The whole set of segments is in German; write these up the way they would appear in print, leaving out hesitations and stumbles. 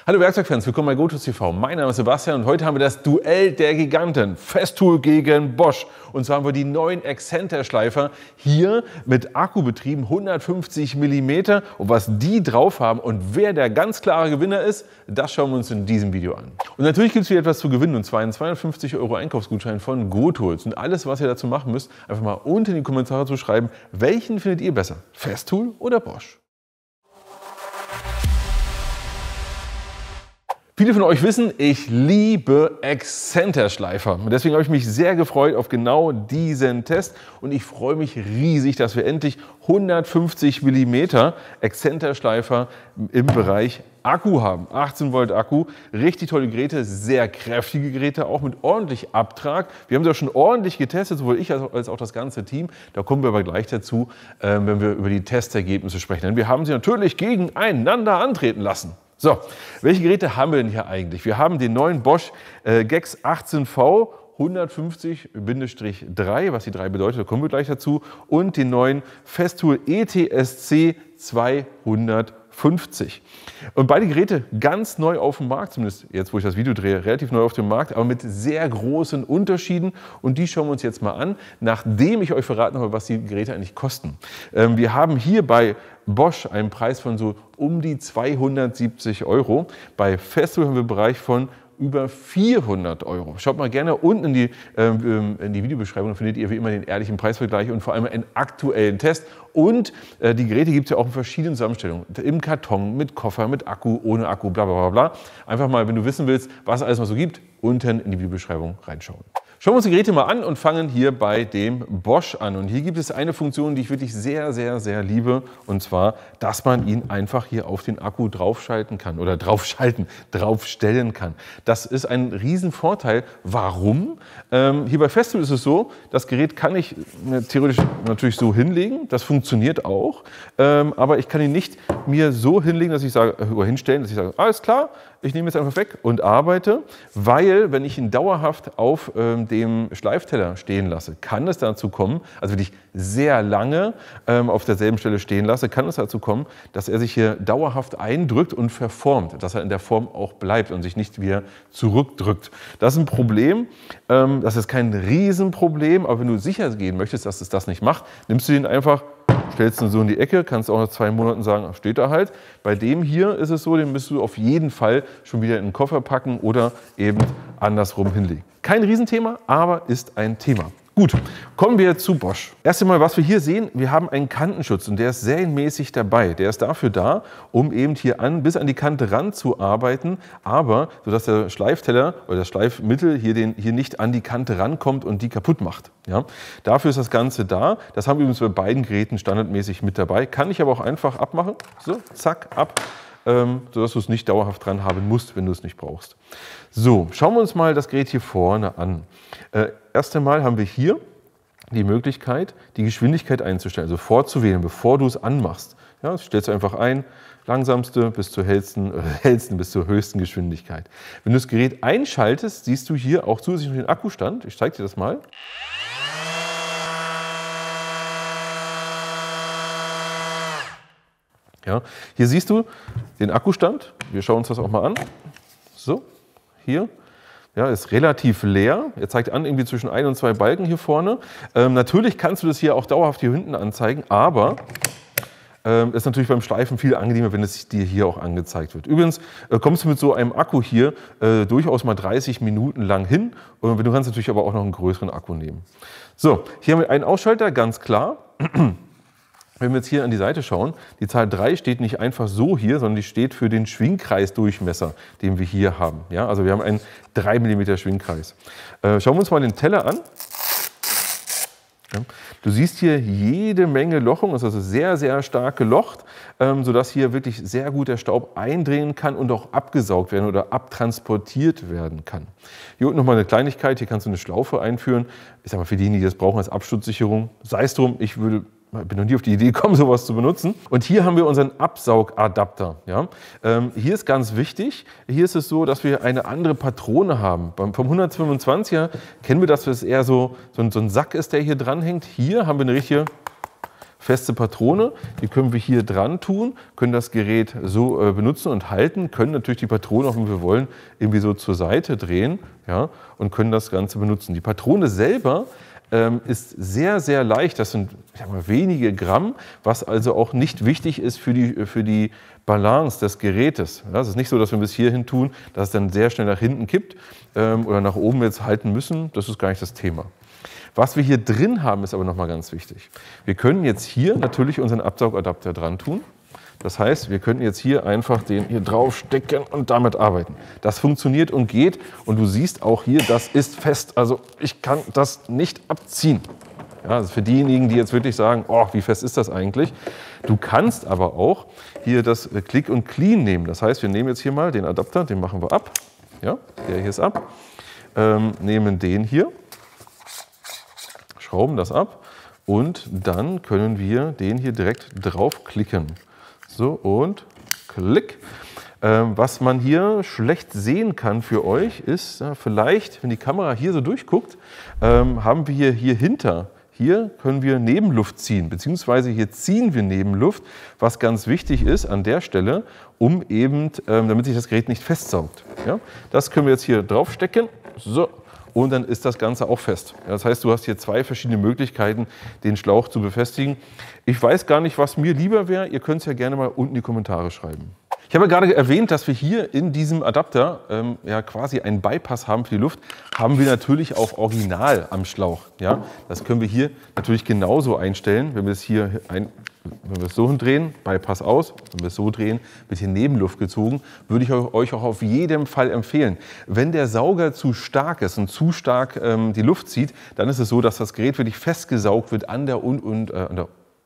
Hallo Werkzeugfans, willkommen bei GoTools.tv. Mein Name ist Sebastian und heute haben wir das Duell der Giganten. Festool gegen Bosch. Und zwar haben wir die neuen Exzenterschleifer hier mit Akku betrieben, 150 mm. Und was die drauf haben und wer der ganz klare Gewinner ist, das schauen wir uns in diesem Video an. Und natürlich gibt es wieder etwas zu gewinnen, und zwar einen 250 € Einkaufsgutschein von GoTools. Und alles, was ihr dazu machen müsst, einfach mal unten in die Kommentare zu schreiben, welchen findet ihr besser, Festool oder Bosch? Viele von euch wissen, ich liebe Exzenterschleifer. Und deswegen habe ich mich sehr gefreut auf genau diesen Test. Und ich freue mich riesig, dass wir endlich 150 mm Exzenterschleifer im Bereich Akku haben. 18 Volt Akku, richtig tolle Geräte, sehr kräftige Geräte, auch mit ordentlich Abtrag. Wir haben das schon ordentlich getestet, sowohl ich als auch das ganze Team. Da kommen wir aber gleich dazu, wenn wir über die Testergebnisse sprechen. Denn wir haben sie natürlich gegeneinander antreten lassen. So, welche Geräte haben wir denn hier eigentlich? Wir haben den neuen Bosch GEX 18V 150-3, was die 3 bedeutet, da kommen wir gleich dazu, und den neuen Festool ETSC 250. Und beide Geräte ganz neu auf dem Markt, zumindest jetzt, wo ich das Video drehe, relativ neu auf dem Markt, aber mit sehr großen Unterschieden. Und die schauen wir uns jetzt mal an, nachdem ich euch verraten habe, was die Geräte eigentlich kosten. Wir haben hier bei Bosch einen Preis von so um die 270 €. Bei Festool haben wir einen Bereich von über 400 €. Schaut mal gerne unten in die Videobeschreibung, da findet ihr wie immer den ehrlichen Preisvergleich und vor allem einen aktuellen Test. Und die Geräte gibt es ja auch in verschiedenen Zusammenstellungen. Im Karton, mit Koffer, mit Akku, ohne Akku, bla bla bla. Einfach mal, wenn du wissen willst, was alles mal so gibt, unten in die Videobeschreibung reinschauen. Schauen wir uns die Geräte mal an und fangen hier bei dem Bosch an. Und hier gibt es eine Funktion, die ich wirklich sehr, sehr, sehr liebe. Und zwar, dass man ihn einfach hier auf den Akku draufschalten kann oder draufstellen kann. Das ist ein Riesenvorteil. Warum? Hier bei Festool ist es so, das Gerät kann ich theoretisch natürlich so hinlegen. Das funktioniert auch. Aber ich kann ihn nicht mir so hinlegen, dass ich sage, oder hinstellen, dass ich sage, alles klar, ich nehme jetzt einfach weg und arbeite, weil wenn ich ihn dauerhaft auf dem Schleifteller stehen lasse, kann es dazu kommen, also wenn ich sehr lange auf derselben Stelle stehen lasse, kann es dazu kommen, dass er sich hier dauerhaft eindrückt und verformt, dass er in der Form auch bleibt und sich nicht wieder zurückdrückt. Das ist ein Problem, das ist kein Riesenproblem, aber wenn du sicher gehen möchtest, dass es das nicht macht, nimmst du den einfach, stellst ihn so in die Ecke, kannst auch nach 2 Monaten sagen, steht er halt. Bei dem hier ist es so, den müsst du auf jeden Fall schon wieder in den Koffer packen oder eben andersrum hinlegen. Kein Riesenthema, aber ist ein Thema. Gut, kommen wir zu Bosch. Erst einmal, was wir hier sehen, wir haben einen Kantenschutz und der ist serienmäßig dabei. Der ist dafür da, um eben hier bis an die Kante ranzuarbeiten, aber sodass der Schleifteller oder das Schleifmittel hier nicht an die Kante rankommt und die kaputt macht. Ja? Dafür ist das Ganze da. Das haben wir übrigens bei beiden Geräten standardmäßig mit dabei. Kann ich aber auch einfach abmachen. So, zack, ab. Sodass du es nicht dauerhaft dran haben musst, wenn du es nicht brauchst. So, schauen wir uns mal das Gerät hier vorne an. Erst einmal haben wir hier die Möglichkeit, die Geschwindigkeit einzustellen, also vorzuwählen, bevor du es anmachst. Ja, das stellst du einfach ein, langsamste bis zur hellsten bis zur höchsten Geschwindigkeit. Wenn du das Gerät einschaltest, siehst du hier auch zusätzlich den Akkustand. Ich zeige dir das mal. Ja, hier siehst du den Akkustand. Wir schauen uns das auch mal an. So, hier. Ja, ist relativ leer. Er zeigt an, irgendwie zwischen 1 und 2 Balken hier vorne. Natürlich kannst du das hier auch dauerhaft hier hinten anzeigen, aber ist natürlich beim Schleifen viel angenehmer, wenn es dir hier auch angezeigt wird. Übrigens kommst du mit so einem Akku hier durchaus mal 30 Minuten lang hin. Und du kannst natürlich aber auch noch einen größeren Akku nehmen. So, hier haben wir einen Ausschalter, ganz klar. Wenn wir jetzt hier an die Seite schauen, die Zahl 3 steht nicht einfach so hier, sondern die steht für den Schwingkreisdurchmesser, den wir hier haben. Ja, also wir haben einen 3 mm Schwingkreis. Schauen wir uns mal den Teller an. Ja, du siehst hier jede Menge Lochung, das ist also sehr, sehr stark gelocht, sodass hier wirklich sehr gut der Staub eindringen kann und auch abgesaugt werden oder abtransportiert werden kann. Hier unten nochmal eine Kleinigkeit, hier kannst du eine Schlaufe einführen. Ich sage mal, für diejenigen, die das brauchen als Absturzsicherung, sei es drum, ich bin noch nie auf die Idee gekommen, sowas zu benutzen. Und hier haben wir unseren Absaugadapter. Ja? Hier ist ganz wichtig, hier ist es so, dass wir eine andere Patrone haben. Vom 125er kennen wir, dass es eher so ein Sack ist, der hier dranhängt. Hier haben wir eine richtige feste Patrone, die können wir hier dran tun, können das Gerät so benutzen und halten, können natürlich die Patrone, auch wenn wir wollen, irgendwie so zur Seite drehen, ja, und können das Ganze benutzen. Die Patrone selber ist sehr, sehr leicht, das sind, ich sag mal, wenige Gramm, was also auch nicht wichtig ist für die Balance des Gerätes. Ja, es ist nicht so, dass wenn wir es hier hin tun, dass es dann sehr schnell nach hinten kippt oder nach oben jetzt halten müssen, das ist gar nicht das Thema. Was wir hier drin haben, ist aber nochmal ganz wichtig. Wir können jetzt hier natürlich unseren Absaugadapter dran tun. Das heißt, wir könnten jetzt hier einfach den hier drauf stecken und damit arbeiten. Das funktioniert und geht. Und du siehst auch hier, das ist fest. Also ich kann das nicht abziehen. Ja, also für diejenigen, die jetzt wirklich sagen, oh, wie fest ist das eigentlich? Du kannst aber auch hier das Click und Clean nehmen. Das heißt, wir nehmen jetzt hier mal den Adapter, den machen wir ab. Ja, der hier ist ab. Nehmen den hier, schrauben das ab und dann können wir den hier direkt draufklicken. So, und klick. Was man hier schlecht sehen kann für euch ist, vielleicht, wenn die Kamera hier so durchguckt, haben wir hier hinter, hier können wir Nebenluft ziehen, beziehungsweise hier ziehen wir Nebenluft, was ganz wichtig ist an der Stelle, um eben, damit sich das Gerät nicht festsaugt. Ja? Das können wir jetzt hier draufstecken. So. Und dann ist das Ganze auch fest. Das heißt, du hast hier zwei verschiedene Möglichkeiten, den Schlauch zu befestigen. Ich weiß gar nicht, was mir lieber wäre. Ihr könnt es ja gerne mal unten in die Kommentare schreiben. Ich habe ja gerade erwähnt, dass wir hier in diesem Adapter ja quasi einen Bypass haben für die Luft. Haben wir natürlich auch original am Schlauch. Ja? Das können wir hier natürlich genauso einstellen. Wenn wir es hier wenn wir es so drehen, Bypass aus, wenn wir es so drehen, wird hier Nebenluft gezogen, würde ich euch auch auf jeden Fall empfehlen. Wenn der Sauger zu stark ist und zu stark die Luft zieht, dann ist es so, dass das Gerät wirklich festgesaugt wird an der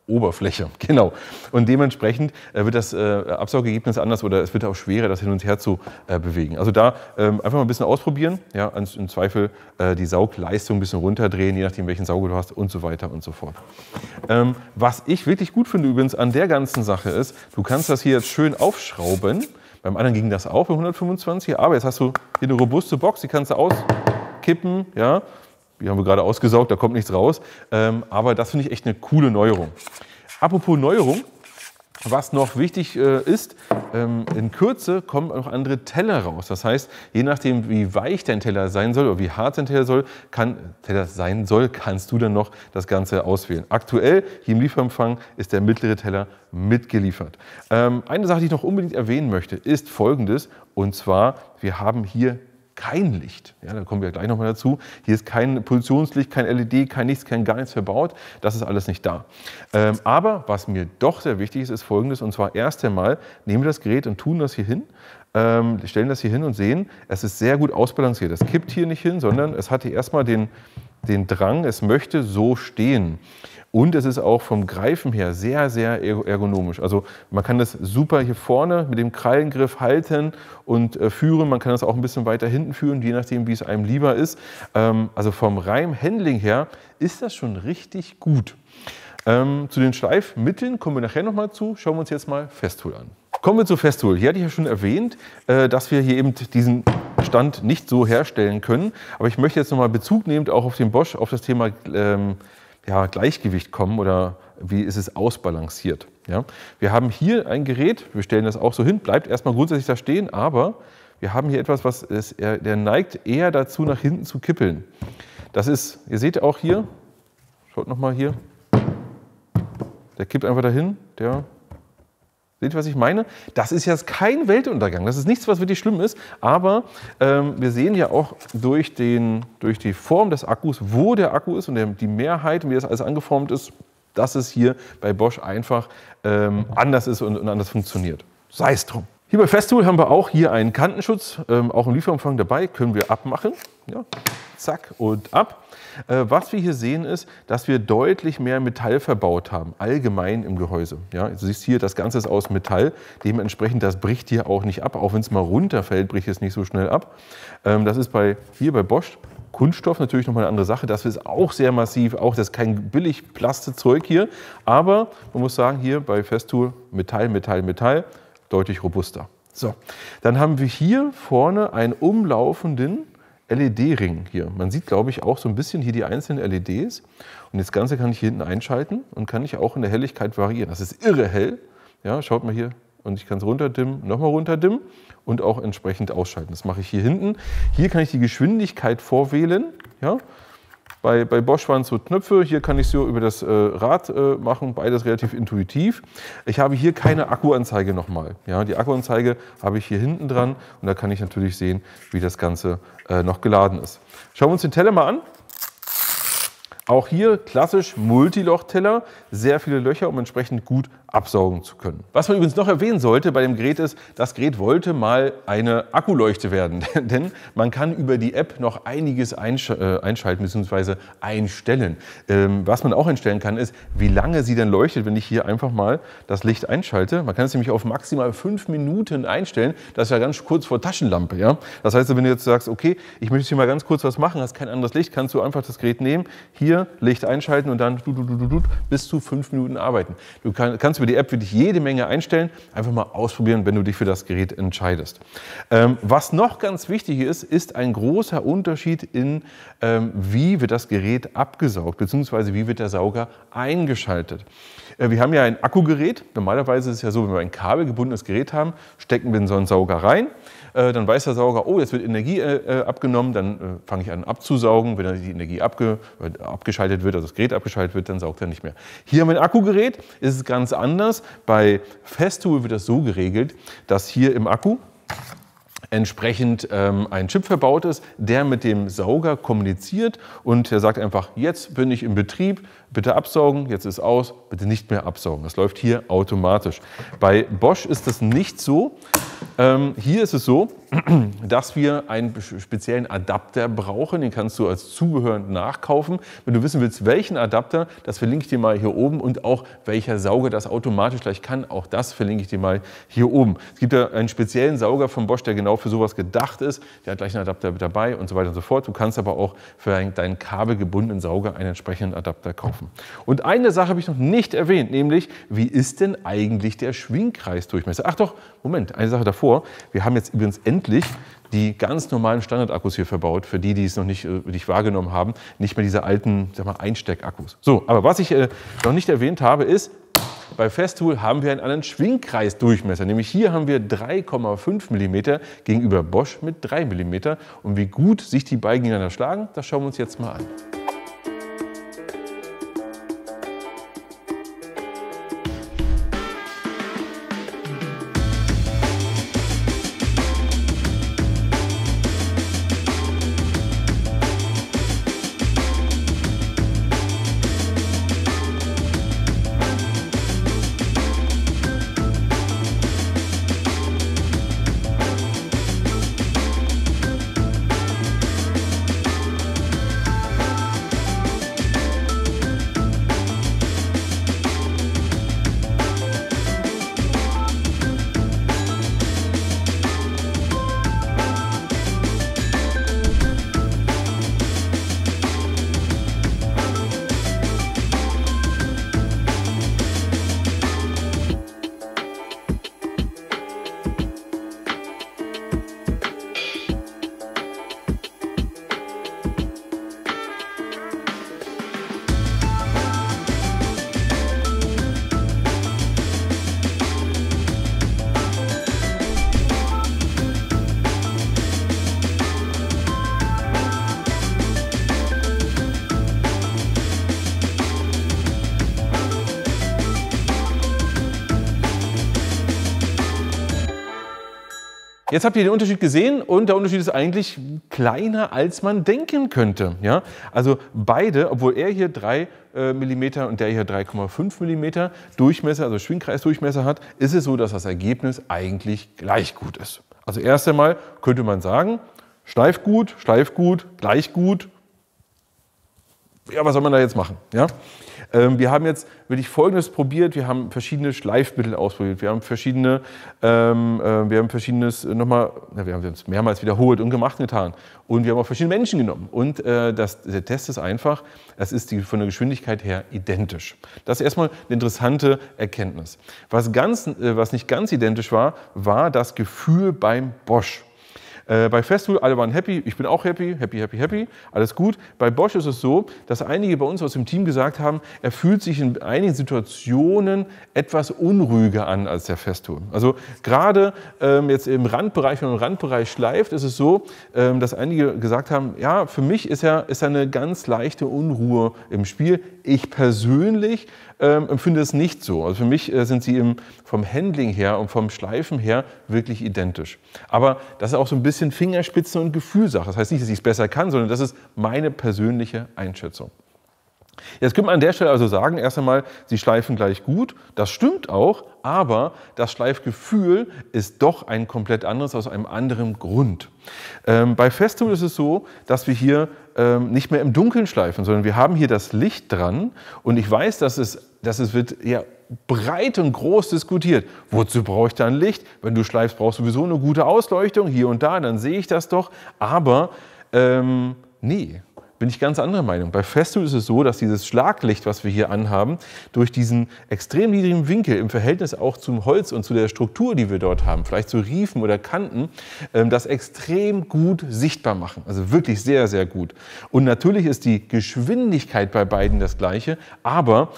Oberfläche, genau. Und dementsprechend wird das Absaugergebnis anders oder es wird auch schwerer, das hin und her zu bewegen. Also da einfach mal ein bisschen ausprobieren, ja, im Zweifel die Saugleistung ein bisschen runterdrehen, je nachdem welchen Sauger du hast und so weiter und so fort. Was ich wirklich gut finde übrigens an der ganzen Sache ist, du kannst das hier jetzt schön aufschrauben. Beim anderen ging das auch bei 125, aber jetzt hast du hier eine robuste Box, die kannst du auskippen, ja. Die haben wir gerade ausgesaugt, da kommt nichts raus. Aber das finde ich echt eine coole Neuerung. Apropos Neuerung, was noch wichtig ist, in Kürze kommen noch andere Teller raus. Das heißt, je nachdem, wie weich dein Teller sein soll oder wie hart dein Teller sein soll, kannst du dann noch das Ganze auswählen. Aktuell, hier im Lieferumfang, ist der mittlere Teller mitgeliefert. Eine Sache, die ich noch unbedingt erwähnen möchte, ist Folgendes. Und zwar, wir haben hier kein Licht. Ja, da kommen wir gleich nochmal dazu. Hier ist kein Positionslicht, kein LED, kein nichts, gar nichts verbaut. Das ist alles nicht da. Aber was mir doch sehr wichtig ist, ist Folgendes. Und zwar erst einmal nehmen wir das Gerät und tun das hier hin, stellen das hier hin und sehen, es ist sehr gut ausbalanciert. Es kippt hier nicht hin, sondern es hat hier erstmal den Drang, es möchte so stehen. Und es ist auch vom Greifen her sehr, sehr ergonomisch. Also man kann das super hier vorne mit dem Krallengriff halten und führen. Man kann das auch ein bisschen weiter hinten führen, je nachdem, wie es einem lieber ist. Also vom reinen Handling her ist das schon richtig gut. Zu den Schleifmitteln kommen wir nachher nochmal zu. Schauen wir uns jetzt mal Festool an. Kommen wir zu Festool. Hier hatte ich ja schon erwähnt, dass wir hier eben diesen Stand nicht so herstellen können. Aber ich möchte jetzt nochmal Bezug nehmen, auch auf den Bosch, auf das Thema Gleichgewicht kommen oder wie ist es ausbalanciert. Ja? Wir haben hier ein Gerät, wir stellen das auch so hin, bleibt erstmal grundsätzlich da stehen, aber wir haben hier etwas, der neigt eher dazu, nach hinten zu kippeln. Das ist, ihr seht auch hier, schaut nochmal hier, der kippt einfach dahin, seht ihr, was ich meine? Das ist jetzt kein Weltuntergang, das ist nichts, was wirklich schlimm ist, aber wir sehen ja auch durch die Form des Akkus, wo der Akku ist und die Mehrheit, wie das alles angeformt ist, dass es hier bei Bosch einfach anders ist und anders funktioniert. Sei es drum. Hier bei Festool haben wir auch hier einen Kantenschutz, auch im Lieferumfang dabei, können wir abmachen. Ja, zack und ab. Was wir hier sehen ist, dass wir deutlich mehr Metall verbaut haben, allgemein im Gehäuse. Ja, du siehst hier, das Ganze ist aus Metall, dementsprechend das bricht hier auch nicht ab, auch wenn es mal runterfällt, bricht es nicht so schnell ab. Das ist hier bei Bosch Kunststoff natürlich nochmal eine andere Sache, das ist auch sehr massiv, auch das ist kein billig Plastikzeug hier, aber man muss sagen, hier bei Festool Metall, deutlich robuster. So, dann haben wir hier vorne einen umlaufenden LED-Ring hier. Man sieht, glaube ich, auch so ein bisschen hier die einzelnen LEDs. Und das Ganze kann ich hier hinten einschalten und kann ich auch in der Helligkeit variieren. Das ist irre hell. Ja, schaut mal hier. Und ich kann es runterdimmen, nochmal runterdimmen und auch entsprechend ausschalten. Das mache ich hier hinten. Hier kann ich die Geschwindigkeit vorwählen. Ja. Bei Bosch waren es so Knöpfe, hier kann ich es so über das Rad machen, beides relativ intuitiv. Ich habe hier keine Akkuanzeige nochmal. Ja, die Akkuanzeige habe ich hier hinten dran und da kann ich natürlich sehen, wie das Ganze noch geladen ist. Schauen wir uns den Teller mal an. Auch hier klassisch Multiloch-Teller, sehr viele Löcher, um entsprechend gut absaugen zu können. Was man übrigens noch erwähnen sollte bei dem Gerät ist, das Gerät wollte mal eine Akkuleuchte werden, denn man kann über die App noch einiges einschalten bzw. einstellen. Was man auch einstellen kann, ist, wie lange sie dann leuchtet, wenn ich hier einfach mal das Licht einschalte. Man kann es nämlich auf maximal 5 Minuten einstellen. Das ist ja ganz kurz vor Taschenlampe. Ja? Das heißt, wenn du jetzt sagst, okay, ich möchte hier mal ganz kurz was machen, hast kein anderes Licht, kannst du einfach das Gerät nehmen, hier Licht einschalten und dann bis zu 5 Minuten arbeiten. Du kannst über die App wirklich jede Menge einstellen. Einfach mal ausprobieren, wenn du dich für das Gerät entscheidest. Was noch ganz wichtig ist, ist ein großer Unterschied in, wie wird das Gerät abgesaugt, beziehungsweise wie wird der Sauger eingeschaltet. Wir haben ja ein Akkugerät. Normalerweise ist es ja so, wenn wir ein kabelgebundenes Gerät haben, stecken wir in so einen Sauger rein. Dann weiß der Sauger, oh, jetzt wird Energie abgenommen, dann fange ich an abzusaugen. Wenn dann die Energie abgeschaltet wird, also das Gerät abgeschaltet wird, dann saugt er nicht mehr. Hier haben wir ein Akkugerät, ist es ganz anders. Bei Festool wird das so geregelt, dass hier im Akku entsprechend ein Chip verbaut ist, der mit dem Sauger kommuniziert und der sagt einfach, jetzt bin ich im Betrieb, bitte absaugen, jetzt ist aus, bitte nicht mehr absaugen. Das läuft hier automatisch. Bei Bosch ist das nicht so. Hier ist es so, dass wir einen speziellen Adapter brauchen, den kannst du als Zubehör nachkaufen. Wenn du wissen willst, welchen Adapter, das verlinke ich dir mal hier oben und auch welcher Sauger das automatisch gleich kann, auch das verlinke ich dir mal hier oben. Es gibt ja einen speziellen Sauger von Bosch, der genau für sowas gedacht ist, der hat gleich einen Adapter mit dabei und so weiter und so fort. Du kannst aber auch für deinen kabelgebundenen Sauger einen entsprechenden Adapter kaufen. Und eine Sache habe ich noch nicht erwähnt, nämlich, wie ist denn eigentlich der Schwingkreisdurchmesser? Ach doch, Moment, eine Sache davor. Wir haben jetzt übrigens endlich die ganz normalen Standardakkus hier verbaut, für die, die es noch nicht wahrgenommen haben, nicht mehr diese alten, sag mal, Einsteckakkus. So, aber was ich noch nicht erwähnt habe, ist, bei Festool haben wir einen anderen Schwingkreisdurchmesser, nämlich hier haben wir 3,5 mm gegenüber Bosch mit 3 mm. Und wie gut sich die beiden gegeneinander schlagen, das schauen wir uns jetzt mal an. Jetzt habt ihr den Unterschied gesehen und der Unterschied ist eigentlich kleiner, als man denken könnte. Ja? Also beide, obwohl er hier 3 mm und der hier 3,5 mm Durchmesser, also Schwingkreisdurchmesser hat, ist es so, dass das Ergebnis eigentlich gleich gut ist. Also erst einmal könnte man sagen, steif gut, gleich gut. Ja, was soll man da jetzt machen? Ja? Wir haben jetzt wirklich Folgendes probiert. Wir haben verschiedene Schleifmittel ausprobiert. Wir haben es mehrmals wiederholt und gemacht und getan. Und wir haben auch verschiedene Menschen genommen. Und der Test ist einfach, es ist von der Geschwindigkeit her identisch. Das ist erstmal eine interessante Erkenntnis. Was nicht ganz identisch war, war das Gefühl beim Bosch. Bei Festool, alle waren happy, ich bin auch happy, alles gut. Bei Bosch ist es so, dass einige bei uns aus dem Team gesagt haben, er fühlt sich in einigen Situationen etwas unruhiger an als der Festool. Also gerade jetzt im Randbereich, wenn man im Randbereich schleift, ist es so, dass einige gesagt haben, ja, für mich ist eine ganz leichte Unruhe im Spiel. Ich persönlich empfinde es nicht so. Also für mich sind sie vom Handling her und vom Schleifen her wirklich identisch. Aber das ist auch so ein bisschen Fingerspitze und Gefühlsache. Das heißt nicht, dass ich es besser kann, sondern das ist meine persönliche Einschätzung. Jetzt könnte man an der Stelle also sagen, erst einmal, sie schleifen gleich gut. Das stimmt auch, aber das Schleifgefühl ist doch ein komplett anderes aus einem anderen Grund. Bei Festool ist es so, dass wir hier nicht mehr im Dunkeln schleifen, sondern wir haben hier das Licht dran und ich weiß, dass es wird ja breit und groß diskutiert. Wozu brauche ich da ein Licht? Wenn du schleifst, brauchst du sowieso eine gute Ausleuchtung, hier und da, dann sehe ich das doch. Aber nee. Bin ich ganz anderer Meinung. Bei Festool ist es so, dass dieses Schlaglicht, was wir hier anhaben, durch diesen extrem niedrigen Winkel im Verhältnis auch zum Holz und zu der Struktur, die wir dort haben, vielleicht zu Riefen oder Kanten, das extrem gut sichtbar machen. Also wirklich sehr, sehr gut. Und natürlich ist die Geschwindigkeit bei beiden das gleiche, aber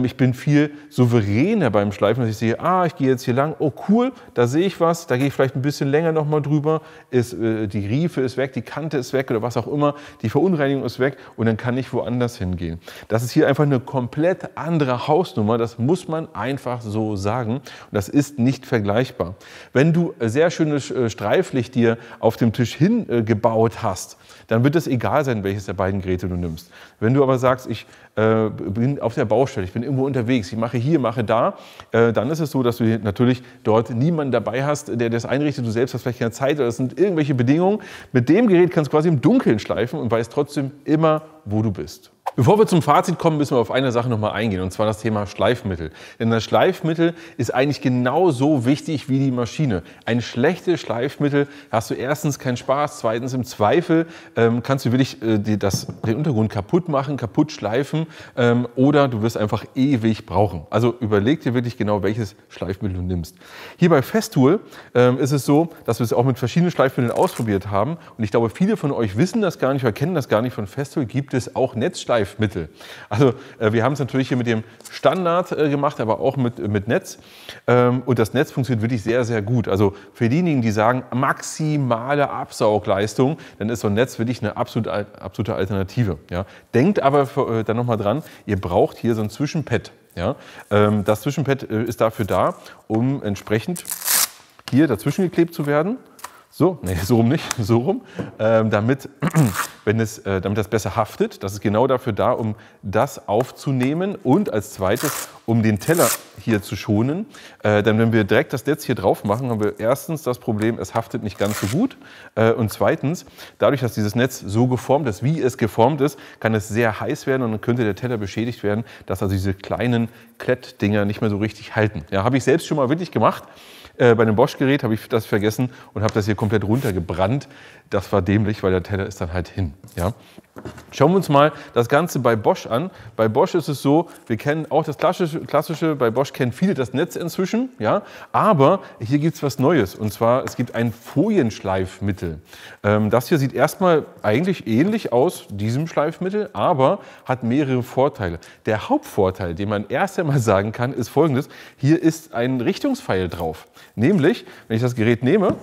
ich bin viel souveräner beim Schleifen, dass ich sehe, ich gehe jetzt hier lang, oh cool, da sehe ich was, da gehe ich vielleicht ein bisschen länger nochmal drüber, die Riefe ist weg, die Kante ist weg oder was auch immer, die Verunreinigung ist weg und dann kann ich woanders hingehen. Das ist hier einfach eine komplett andere Hausnummer, das muss man einfach so sagen und das ist nicht vergleichbar. Wenn du sehr schönes Streiflicht dir auf dem Tisch hingebaut hast, dann wird es egal sein, welches der beiden Geräte du nimmst. Wenn du aber sagst, ich bin auf der Baustelle, ich bin irgendwo unterwegs, ich mache hier, mache da, dann ist es so, dass du natürlich dort niemanden dabei hast, der das einrichtet, du selbst hast vielleicht keine Zeit oder es sind irgendwelche Bedingungen. Mit dem Gerät kannst du quasi im Dunkeln schleifen und weißt trotzdem immer, wo du bist. Bevor wir zum Fazit kommen, müssen wir auf eine Sache nochmal eingehen, und zwar das Thema Schleifmittel. Denn das Schleifmittel ist eigentlich genauso wichtig wie die Maschine. Ein schlechtes Schleifmittel hast du erstens keinen Spaß, zweitens im Zweifel kannst du wirklich den Untergrund kaputt machen, kaputt schleifen oder du wirst einfach ewig brauchen. Also überleg dir wirklich genau, welches Schleifmittel du nimmst. Hier bei Festool ist es so, dass wir es auch mit verschiedenen Schleifmitteln ausprobiert haben und ich glaube, viele von euch wissen das gar nicht oder kennen das gar nicht. Von Festool gibt es auch Netzschleifmittel. Also wir haben es natürlich hier mit dem Standard gemacht, aber auch mit Netz. Und das Netz funktioniert wirklich sehr, sehr gut. Also für diejenigen, die sagen, maximale Absaugleistung, dann ist so ein Netz wirklich eine absolute Alternative. Ja. Denkt aber dann nochmal dran, ihr braucht hier so ein Zwischenpad. Ja. Das Zwischenpad ist dafür da, um entsprechend hier dazwischen geklebt zu werden. So, nee, so rum nicht, so rum, damit das besser haftet. Das ist genau dafür da, um das aufzunehmen und als zweites, um den Teller hier zu schonen. Denn wenn wir direkt das Netz hier drauf machen, haben wir erstens das Problem, es haftet nicht ganz so gut. Und zweitens, dadurch, dass dieses Netz so geformt ist, wie es geformt ist, kann es sehr heiß werden und dann könnte der Teller beschädigt werden, dass also diese kleinen Klettdinger nicht mehr so richtig halten. Ja, habe ich selbst schon mal wirklich gemacht. Bei einem Bosch-Gerät habe ich das vergessen und habe das hier komplett runtergebrannt. Das war dämlich, weil der Teller ist dann halt hin. Ja. Schauen wir uns mal das Ganze bei Bosch an. Bei Bosch ist es so, wir kennen auch das Klassische, bei Bosch kennen viele das Netz inzwischen, ja, aber hier gibt es was Neues und zwar, es gibt ein Folienschleifmittel. Das hier sieht erstmal eigentlich ähnlich aus diesem Schleifmittel, aber hat mehrere Vorteile. Der Hauptvorteil, den man erst einmal sagen kann, ist folgendes: Hier ist ein Richtungspfeil drauf. Nämlich, wenn ich das Gerät nehme,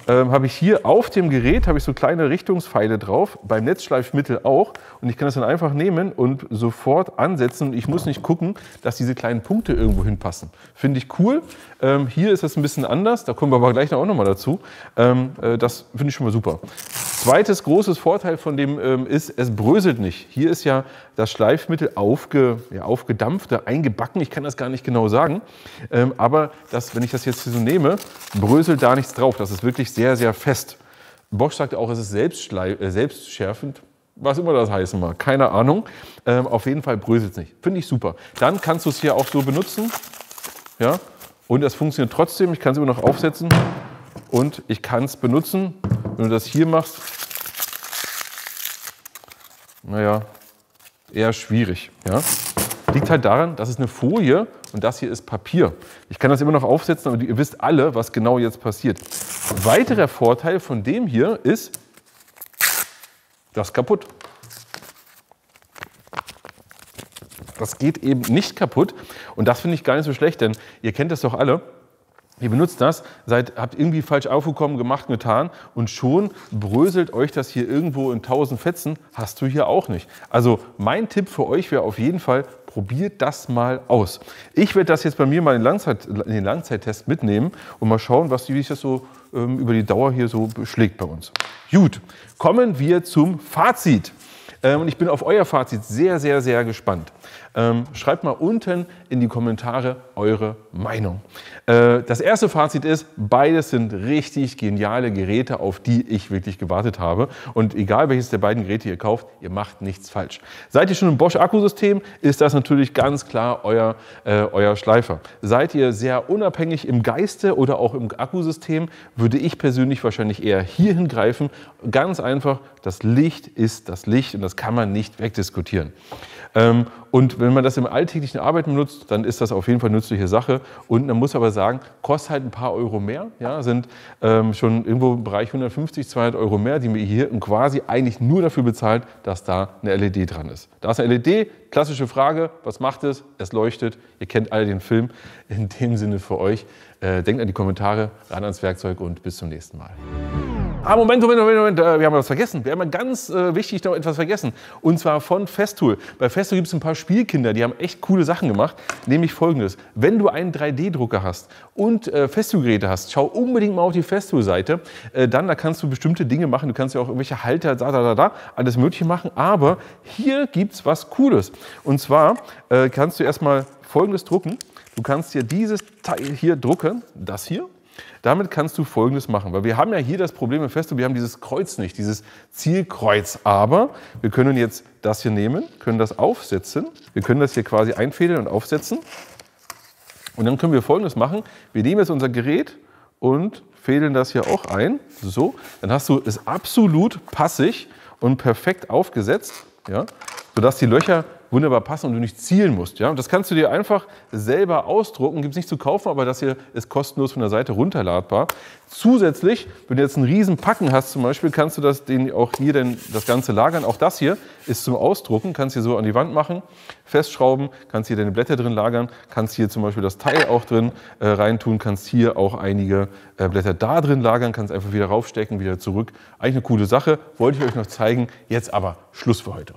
habe ich hier auf dem Gerät so kleine Richtungspfeile drauf, beim Netzschleifmittel auch. Und ich kann das dann einfach nehmen und sofort ansetzen. Ich muss nicht gucken, dass diese kleinen Punkte irgendwo hinpassen. Finde ich cool. Hier ist das ein bisschen anders, da kommen wir aber gleich auch noch mal dazu. Das finde ich schon mal super. Zweites großes Vorteil von dem ist, es bröselt nicht. Hier ist ja das Schleifmittel aufgedampft, eingebacken. Ich kann das gar nicht genau sagen. Aber wenn ich das jetzt hier so nehme, bröselt da nichts drauf. Das ist wirklich sehr, sehr fest. Bosch sagt auch, es ist selbstschärfend. Was immer das heißen mag, keine Ahnung. Auf jeden Fall bröselt es nicht. Finde ich super. Dann kannst du es hier auch so benutzen. Ja? Und es funktioniert trotzdem. Ich kann es immer noch aufsetzen und ich kann es benutzen. Wenn du das hier machst, naja, eher schwierig. Ja? Liegt halt daran, das ist eine Folie und das hier ist Papier. Ich kann das immer noch aufsetzen, aber ihr wisst alle, was genau jetzt passiert. Weiterer Vorteil von dem hier ist, das ist kaputt. Das geht eben nicht kaputt und das finde ich gar nicht so schlecht, denn ihr kennt das doch alle. Ihr benutzt das, habt irgendwie falsch aufgekommen, gemacht, getan und schon bröselt euch das hier irgendwo in 1000 Fetzen. Hast du hier auch nicht. Also mein Tipp für euch wäre auf jeden Fall, probiert das mal aus. Ich werde das jetzt bei mir mal in den Langzeittest mitnehmen und mal schauen, wie sich das so über die Dauer hier so beschlägt bei uns. Gut, kommen wir zum Fazit. Und ich bin auf euer Fazit sehr, sehr, sehr gespannt. Schreibt mal unten in die Kommentare eure Meinung. Das erste Fazit ist, beides sind richtig geniale Geräte, auf die ich wirklich gewartet habe. Und egal welches der beiden Geräte ihr kauft, ihr macht nichts falsch. Seid ihr schon im Bosch Akkusystem, ist das natürlich ganz klar euer Schleifer. Seid ihr sehr unabhängig im Geiste oder auch im Akkusystem, würde ich persönlich wahrscheinlich eher hierhin greifen. Ganz einfach, das Licht ist das Licht und das kann man nicht wegdiskutieren. Und wenn man das im alltäglichen Arbeiten benutzt, dann ist das auf jeden Fall eine nützliche Sache. Und man muss aber sagen, kostet halt ein paar Euro mehr, ja, sind schon irgendwo im Bereich 150, 200 Euro mehr, die mir hier quasi eigentlich nur dafür bezahlt, dass da eine LED dran ist. Da ist eine LED, klassische Frage, was macht es? Es leuchtet, ihr kennt alle den Film. In dem Sinne für euch, denkt an die Kommentare, ran ans Werkzeug und bis zum nächsten Mal. Moment, wir haben was vergessen. Wir haben ganz wichtig noch etwas vergessen. Und zwar von Festool. Bei Festool gibt es ein paar Spielkinder, die haben echt coole Sachen gemacht. Nämlich folgendes. Wenn du einen 3D-Drucker hast und Festool-Geräte hast, schau unbedingt mal auf die Festool-Seite. Da kannst du bestimmte Dinge machen. Du kannst ja auch irgendwelche Halter, alles Mögliche machen. Aber hier gibt es was Cooles. Und zwar kannst du erstmal Folgendes drucken. Du kannst dir dieses Teil hier drucken, das hier. Damit kannst du Folgendes machen, weil wir haben ja hier das Problem im Festool, wir haben dieses Kreuz nicht, dieses Zielkreuz. Aber wir können jetzt das hier nehmen, können das aufsetzen. Wir können das hier quasi einfädeln und aufsetzen. Und dann können wir Folgendes machen. Wir nehmen jetzt unser Gerät und fädeln das hier auch ein. So, dann hast du es absolut passig und perfekt aufgesetzt, ja, sodass die Löcher wunderbar passen und du nicht zielen musst. Ja? Und das kannst du dir einfach selber ausdrucken, gibt es nicht zu kaufen, aber das hier ist kostenlos von der Seite runterladbar. Zusätzlich, wenn du jetzt einen riesen Packen hast zum Beispiel, kannst du das Ganze lagern. Auch das hier ist zum Ausdrucken, kannst hier so an die Wand machen, festschrauben, kannst hier deine Blätter drin lagern, kannst hier zum Beispiel das Teil auch drin reintun, kannst hier auch einige Blätter da drin lagern, kannst einfach wieder raufstecken, wieder zurück. Eigentlich eine coole Sache, wollte ich euch noch zeigen, jetzt aber Schluss für heute.